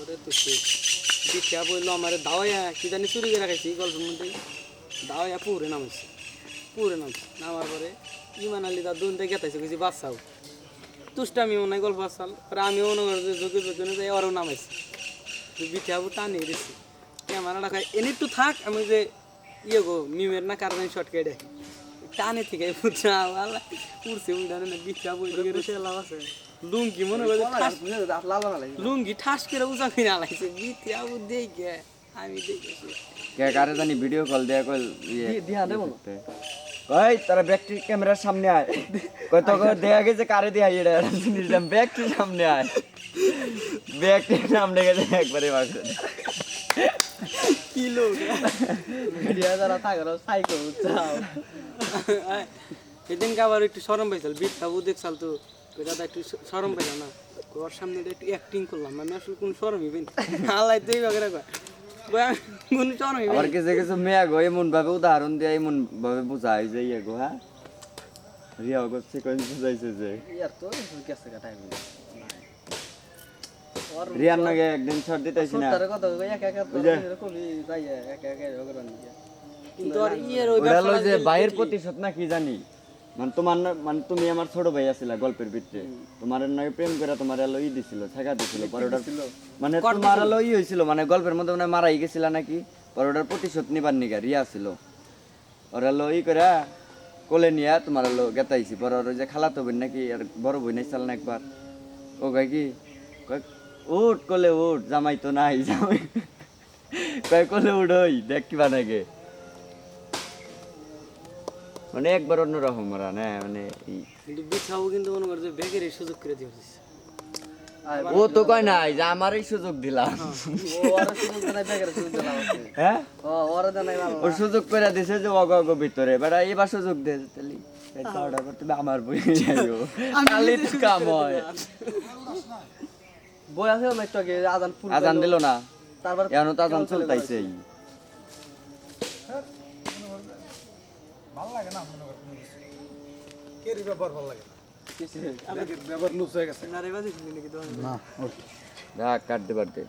ওরে তো দীক্ষা বললো আমার দাওয়াইয়া কি জানি চুরি করে রাখাইছি গল্পের মধ্যে দাওয়াইয়া পুরে নামাইছে নামার পরে ইমান আলী তার দুনতে গেতাইছে কিছু বাচ্চাও তুষ্টামি মনে হয় গল্প আসাল পরে আমিও মনে করি যে যোগের পেছনে যাই ওরাও নামাইছি বিঠা টানিয়ে দিচ্ছি ক্যামেরাটা খাই এনে একটু থাক আমি যে ইয়ে গো মিমের না কারণে শর্টকাটে টানে থেকে উঠছে উঠানে না বিঠা বই লাভ আছে লুঙ্গি মনে করে লুঙ্গি ঠাস করে উঁচা কিনে আলাইছে বিঠা দেখে আমি দেখেছি কে কারে জানি ভিডিও কল দেয়া কল দিয়া দেব ওই তারা ব্যাকটি ক্যামেরার সামনে আয় কত করে দেয়া গেছে কারে দিয়া এটা জিনিসটা ব্যাকটির সামনে আয় ব্যাকটির সামনে গেছে একবারে বাসে কি লোক ভিডিও যারা থাকলো সাইকো চাও সেদিনকে আবার একটু সরম পাইছিল বিঠাবু দেখছাল তো দাদা একটু সরম পাইল না ওর সামনে একটু অ্যাক্টিং করলাম আমি আসলে কোনো সরমই পাই না আল্লাহ তো এই বাগেরা কয় কোনো সরমই আর কিছু কিছু মেয়া গো এমন ভাবে উদাহরণ দিয়ে এমন ভাবে বুঝায় যে ইয়ে গো হ্যাঁ রিয়া করছে কোন বুঝাইছে যে ইয়ার তো গেছে কাটাই রিয়ার নাকি একদিন ছড় দিতেছি না তার কথা একা একা তো কবি যাই একা একা ওগরান দিয়া কিন্তু আর ইয়ের ওই ওরা লই যে ভাইয়ের প্রতিশোধ না কি জানি মানে তোমার মানে তুমি আমার ছোট ভাই আছিলা গল্পের ভিতরে তোমার নয় প্রেম করে তোমার লই দিছিল ছেকা দিছিল পরে ওটা মানে তোমার লই হইছিল মানে গল্পের মধ্যে মানে মারাই গেছিল নাকি পরে ওটার প্রতিশোধ নিবার নিগা রিয়া ছিল ওরা লই করে কোলে নিয়া তোমার লো গেতাইছি পরে ওর যে খালাতো বোন নাকি আর বড় বোন আইছিল না একবার ও কয় কি কয় উঠ কোলে উঠ জামাই তো নাই জামাই কয় কোলে উঠ ওই দেখ কিবা নাকি মানে একবার অন্যরকম ওরা না মানে কিন্তু বিঠাবু কিন্তু মনে করে যে বেগের সুযোগ করে দিয়ে ও তো কয় নাই যে আমারই সুযোগ দিলাম ওরা সুযোগ দেনাই বেগের সুযোগ দেনা আছে হ্যাঁ ওরা দেনাই ভালো ও সুযোগ করে দিছে যে অগ অগ ভিতরে বেটা এবার সুযোগ দে তাহলে এটা করতে আমার বই যাইও খালি তো কাম হয় বই আছে না একটু আগে আজান ফুল আজান দিল না তারপর এখনো তো আজান চলতেছে ভালো লাগে না মনে করতে কে রি ব্যাপার ভালো লাগে ব্যাপার লুজ হয়ে গেছে না রে বাজি নাকি না কাটতে পারতে